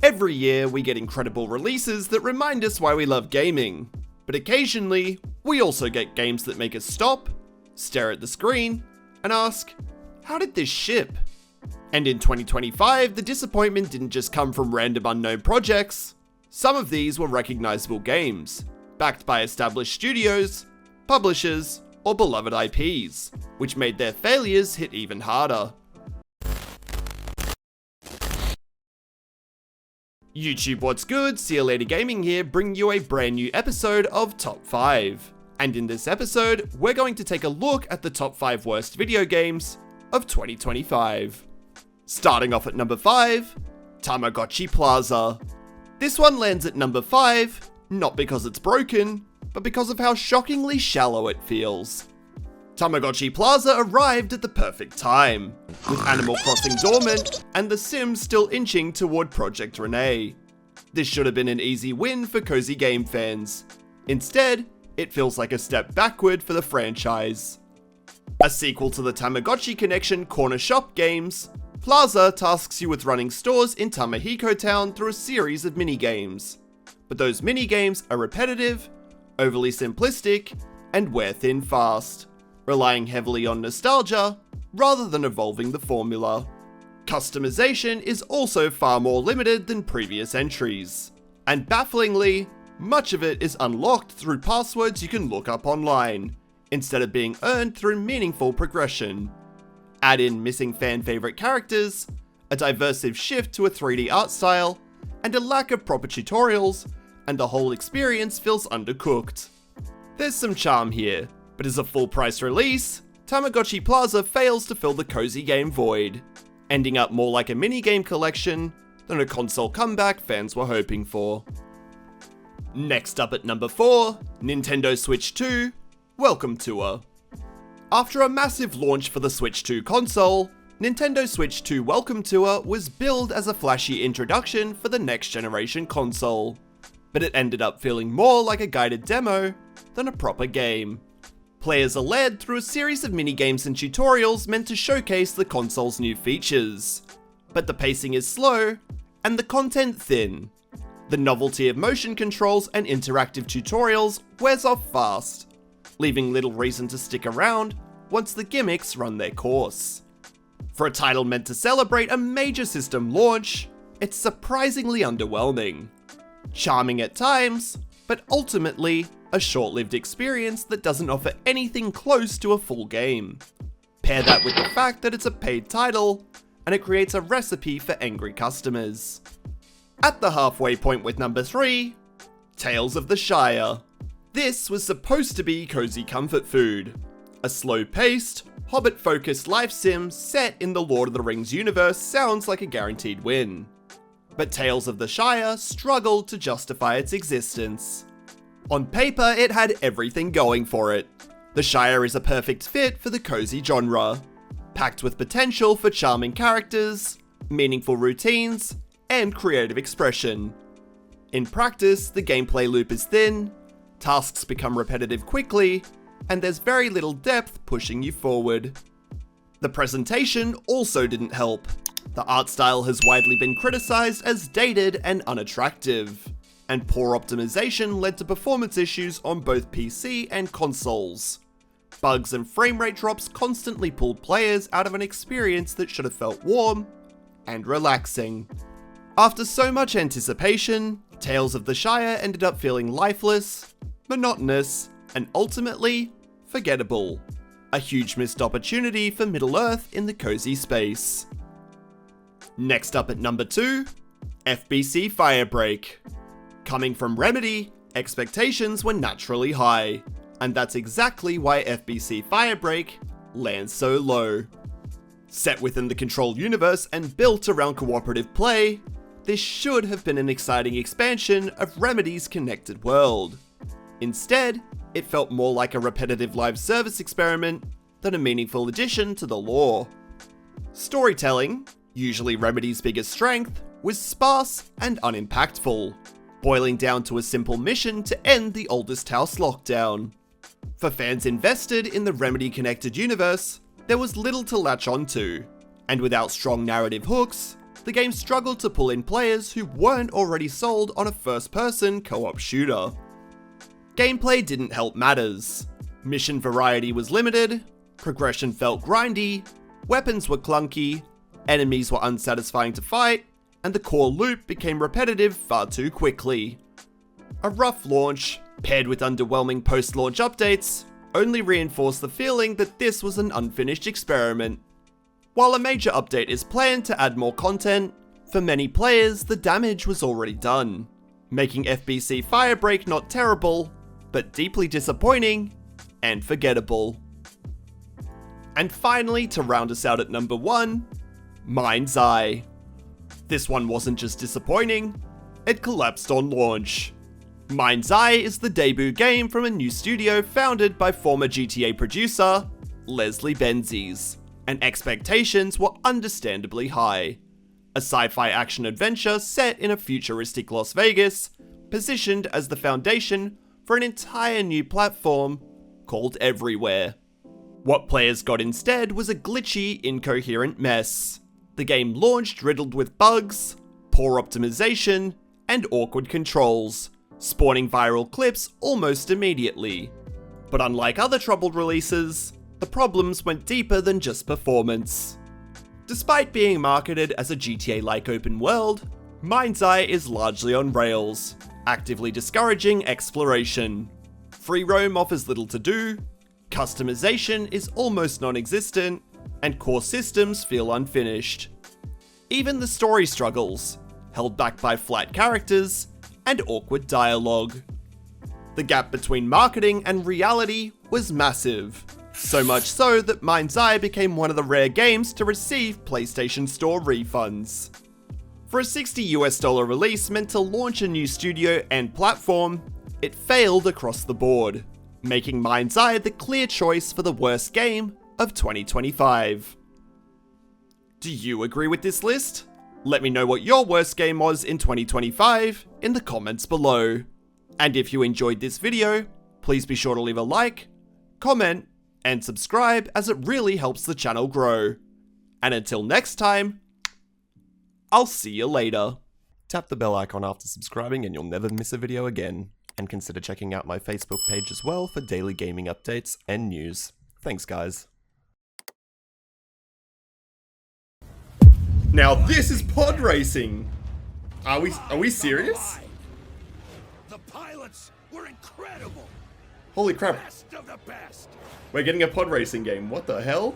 Every year we get incredible releases that remind us why we love gaming, but occasionally we also get games that make us stop, stare at the screen, and ask, how did this ship? And in 2025, the disappointment didn't just come from random unknown projects. Some of these were recognizable games, backed by established studios, publishers, or beloved IPs, which made their failures hit even harder. YouTube what's good, XhiaGaming here, bringing you a brand new episode of Top 5. And in this episode, we're going to take a look at the top 5 worst video games of 2025. Starting off at number 5, Tamagotchi Plaza. This one lands at number 5, not because it's broken, but because of how shockingly shallow it feels. Tamagotchi Plaza arrived at the perfect time, with Animal Crossing dormant and The Sims still inching toward Project Renee. This should have been an easy win for cozy game fans. Instead, it feels like a step backward for the franchise. A sequel to the Tamagotchi Connection corner shop games, Plaza tasks you with running stores in Tamahiko Town through a series of minigames. But those minigames are repetitive, overly simplistic, and wear thin fast, relying heavily on nostalgia rather than evolving the formula. Customization is also far more limited than previous entries, and bafflingly, much of it is unlocked through passwords you can look up online, instead of being earned through meaningful progression. Add in missing fan favorite characters, a diversive shift to a 3D art style, and a lack of proper tutorials, and the whole experience feels undercooked. There's some charm here, but as a full price release, Tamagotchi Plaza fails to fill the cozy game void, ending up more like a minigame collection than a console comeback fans were hoping for. Next up at number 4, Nintendo Switch 2, Welcome Tour. After a massive launch for the Switch 2 console, Nintendo Switch 2 Welcome Tour was billed as a flashy introduction for the next generation console, but it ended up feeling more like a guided demo than a proper game. Players are led through a series of minigames and tutorials meant to showcase the console's new features, but the pacing is slow and the content thin. The novelty of motion controls and interactive tutorials wears off fast, leaving little reason to stick around once the gimmicks run their course. For a title meant to celebrate a major system launch, it's surprisingly underwhelming. Charming at times, but ultimately a short-lived experience that doesn't offer anything close to a full game. Pair that with the fact that it's a paid title, and it creates a recipe for angry customers. At the halfway point with number 3, Tales of the Shire. This was supposed to be cozy comfort food. A slow-paced, Hobbit-focused life sim set in the Lord of the Rings universe sounds like a guaranteed win. But Tales of the Shire struggled to justify its existence. On paper, it had everything going for it. The Shire is a perfect fit for the cozy genre, packed with potential for charming characters, meaningful routines, and creative expression. In practice, the gameplay loop is thin, tasks become repetitive quickly, and there's very little depth pushing you forward. The presentation also didn't help. The art style has widely been criticized as dated and unattractive, and poor optimization led to performance issues on both PC and consoles. Bugs and frame rate drops constantly pulled players out of an experience that should have felt warm and relaxing. After so much anticipation, Tales of the Shire ended up feeling lifeless, monotonous, and ultimately forgettable. A huge missed opportunity for Middle-earth in the cozy space. Next up at number 2, FBC Firebreak. Coming from Remedy, expectations were naturally high, and that's exactly why FBC Firebreak lands so low. Set within the Control universe and built around cooperative play, this should have been an exciting expansion of Remedy's connected world. Instead, it felt more like a repetitive live service experiment than a meaningful addition to the lore. Storytelling, usually Remedy's biggest strength, was sparse and unimpactful, boiling down to a simple mission to end the oldest house lockdown. For fans invested in the Remedy connected universe, there was little to latch onto, and without strong narrative hooks, the game struggled to pull in players who weren't already sold on a first-person co-op shooter. Gameplay didn't help matters. Mission variety was limited, progression felt grindy, weapons were clunky, enemies were unsatisfying to fight, and the core loop became repetitive far too quickly. A rough launch, paired with underwhelming post-launch updates, only reinforced the feeling that this was an unfinished experiment. While a major update is planned to add more content, for many players the damage was already done, making FBC Firebreak not terrible, but deeply disappointing and forgettable. And finally, to round us out at number 1, Mind's Eye. This one wasn't just disappointing, it collapsed on launch. Mind's Eye is the debut game from a new studio founded by former GTA producer, Leslie Benzies, and expectations were understandably high. A sci-fi action-adventure set in a futuristic Las Vegas, positioned as the foundation for an entire new platform called Everywhere. What players got instead was a glitchy, incoherent mess. The game launched riddled with bugs, poor optimization, and awkward controls, spawning viral clips almost immediately. But unlike other troubled releases, the problems went deeper than just performance. Despite being marketed as a GTA-like open world, Mind's Eye is largely on rails, actively discouraging exploration. Free roam offers little to do, customization is almost non-existent, and core systems feel unfinished. Even the story struggles, held back by flat characters and awkward dialogue. The gap between marketing and reality was massive, so much so that Mind's Eye became one of the rare games to receive PlayStation Store refunds. For a $60 release meant to launch a new studio and platform, it failed across the board, making Mind's Eye the clear choice for the worst game of 2025. Do you agree with this list? Let me know what your worst game was in 2025 in the comments below. And if you enjoyed this video, please be sure to leave a like, comment, and subscribe as it really helps the channel grow. And until next time, I'll see you later. Tap the bell icon after subscribing and you'll never miss a video again. And consider checking out my Facebook page as well for daily gaming updates and news. Thanks guys. Now this is pod racing. Are we serious? The pilots were incredible. Holy crap. Best of the best. We're getting a pod racing game. What the hell?